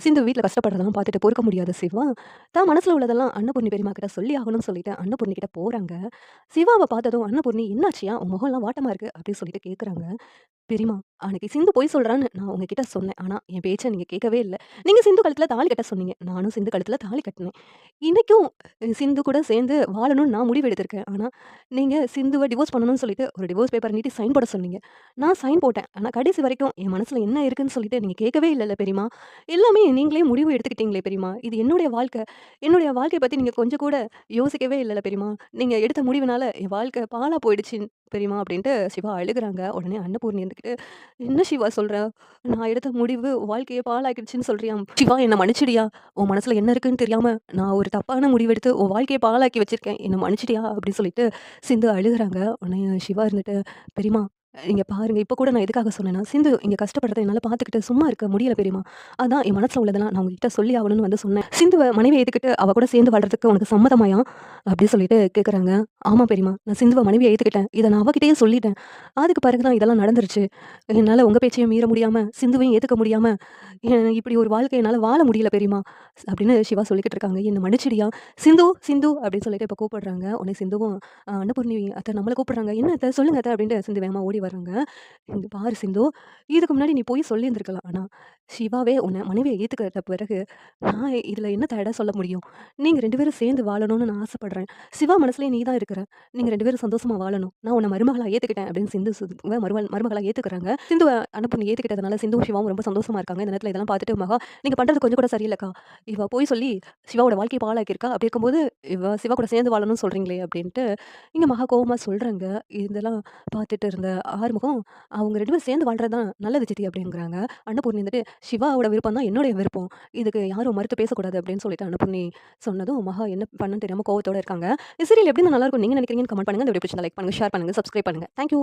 சிந்து வீட்ல கஷ்டப்படுறதெல்லாம் பார்த்துட்டு பொறுக்க முடியாத சிவா, தான் மனசுல உள்ளதெல்லாம் அன்னபூர்ணி பெரியம்மா கிட்ட சொல்லி ஆகணும்னு சொல்லிட்டு அன்னபூர்ணி கிட்ட போறாங்க. சிவாவ பார்த்ததும் "அன்னபூர்ணி என்னாச்சுயா? உன் முகம்லாம் வாட்டமா இருக்கு" அப்படின்னு சொல்லிட்டு கேட்குறாங்க. "பெரியம்மா, அன்னைக்கு சிந்து பொய் சொல்றான்னு நான் உங்ககிட்ட சொன்னேன். ஆனா, என் பேச்ச நீங்க கேட்கவே இல்ல. நீங்க சிந்து கழுத்துல தாலி கட்ட சொன்னீங்க. நானும் சிந்து கழுத்துல தாலி கட்டுனேன். இன்னைக்கும் சிந்து கூட சேர்ந்து வாழணும்னு நான் முடிவு எடுத்திருக்கேன். ஆனா, நீங்க சிந்துவ டிவோர்ஸ் பண்ணணும்னு சொல்லிட்டு ஒரு டிவோர்ஸ் பேப்பர் நீட்டி சைன் போட சொன்னீங்க. நான் சைன் போட்டேன். ஆனா, கடைசி வரைக்கும் என் மனசுல என்ன இருக்குன்னு சொல்லிட்டு நீங்க கேட்கவே இல்லல்ல பெரியம்மா. எல்லாமே நீங்களே முடிவு எடுத்துக்கிட்டீங்களே பெரியம்மா. இது என்னுடைய வாழ்க்கை. என்னுடைய வாழ்க்கைய பத்தி நீங்க கொஞ்சம் கூட யோசிக்கவே இல்லல்ல பெரியம்மா. நீங்க எடுத்த முடிவுனால என் வாழ்க்கை பாழா போயிடுச்சு பெரியம்மா" அப்படின்ட்டு சிவா அழுகுறாங்க. உடனே அன்னபூர்ணி இருந்துகிட்டு "என்ன சிவா சொல்ற? நான் எடுத்த முடிவு வாழ்க்கைய பாழாக்கிடுச்சுன்னு சொல்றியா? சிவா என்ன மன்னிச்சுடுயா. உன் மனசுல என்ன இருக்குன்னு தெரியாம நான் ஒரு தப்பான முடிவெடுத்து உன் வாழ்க்கைய பாழாக்கி வச்சிருக்கேன். என்ன மன்னிச்சுடுயா" அப்படின்னு சொல்லிட்டு சிந்து அழுகுறாங்க. உடனே சிவா இருந்துட்டு, "பெரியம்மா இங்க பாருங்க. இப்ப கூட நான் எதுக்காக சொன்னேன்னா, சிந்து இங்க கஷ்டப்படுறத என்னால பார்த்துக்கிட்டு சும்மா இருக்க முடியல பெரியம்மா. அதான் என் மனசுல உள்ளதெல்லாம் நான் உங்ககிட்ட சொல்லி ஆகணும்னு வந்து சொன்னேன். சிந்துவ மனைவிய ஏத்துக்கிட்டு அவ கூட சேர்ந்து வாழ்றதுக்கு உனக்கு சம்மதமாயா?" அப்படின்னு சொல்லிட்டு கேட்குறாங்க. "ஆமா பெரியம்மா. நான் சிந்துவ மனைவியா ஏத்துக்கிட்டேன். இத நான் அவகிட்டயே சொல்லிட்டேன். அதுக்கு பிறகு தான் இதெல்லாம் நடந்துருச்சு. என்னால உங்க பேச்சையும் மீற முடியாம, சிந்துவையும் ஏத்துக்க முடியாம, இப்படி ஒரு வாழ்க்கை என்னால வாழ முடியல பெரியம்மா" அப்படின்னு சிவா சொல்லிக்கிட்டு இருக்காங்க. "என்ன மன்னிச்சுடுயா. சிந்து, சிந்து" அப்படின்னு சொல்லிட்டு இப்ப கூப்பிடுறாங்க. உடனே சிந்துவும் அன்னபூர்ணி "அத்த நம்மள கூப்பிடுறாங்க. என்ன அத்த சொல்லுங்க அத்த" அப்படின்ட்டு சிந்து வேகமா ஓடி வர்றாங்க. "இங்க பாரு சிந்து, இதுக்கு முன்னாடி நீ போய் சொல்லியிருந்திருக்கலாம். ஆனா, சிவாவே உன்ன மனைவியா ஏத்துக்கிட்ட பிறகு, நான் இதுல என்ன தட சொல்ல முடியும்? நீங்க 2 பேரும் சேர்ந்து வாழணும்னு நான் ஆசைப்படுறேன். சிவா மனசுலயே நீ தான் இருக்கிற. நீங்க 2 பேரும் சந்தோஷமா வாழணும். நான் உன்ன மருமகளா ஏத்துக்கிட்டேன்" அப்படின்னு சிந்து மருமகளா ஏத்துக்கிறாங்க. சிந்துவ அன்னபூர்ணி ஏத்துக்கிட்டதுனால சிந்துவும் சிவாவும் ரொம்ப சந்தோஷமா இருக்காங்க. இந்த நேரத்துல இதெல்லாம் பார்த்துட்டு மகா, "நீங்க பண்றது கொஞ்சம் கூட சரியில்லக்கா. இவ போய் சொல்லி சிவாவோட வாழ்க்கைய பாழாக்கியிருக்கா. அப்படி இருக்கும்போது இவ சிவா கூட சேர்ந்து வாழணும்னு சொல்றீங்களே" அப்படின்ட்டு இங்க மகா கோவமா சொல்றாங்க. இதெல்லாம் பார்த்துட்டு இருந்த ஆறுமுகம், "அவங்க 2 பேரும் சேர்ந்து வாழ்றது தான் நல்லது சித்தி" அப்படிங்கிறாங்க. அன்னபூர்ணி வந்துட்டு, "சிவாவோட விருப்பம் தான் என்னுடைய விருப்பம். இதுக்கு யாரும் மறுத்து பேசக்கூடாது" அப்படின்னு சொல்லிட்டு அன்னபூர்ணி சொன்னதும், மகா என்ன பண்ணன்னு தெரியாம கோவத்தோட இருக்காங்க. இந்த சீரியல் எப்படி இருந்தா நல்லாருக்கும் நீங்க நினைக்கிறீங்கன்னு கமெண்ட் பண்ணுங்க. இந்த வீடியோ பிடிச்சிருந்தா லைக் பண்ணுங்க, ஷேர் பண்ணுங்க, சப்ஸ்கிரைப் பண்ணுங்க. Thank you.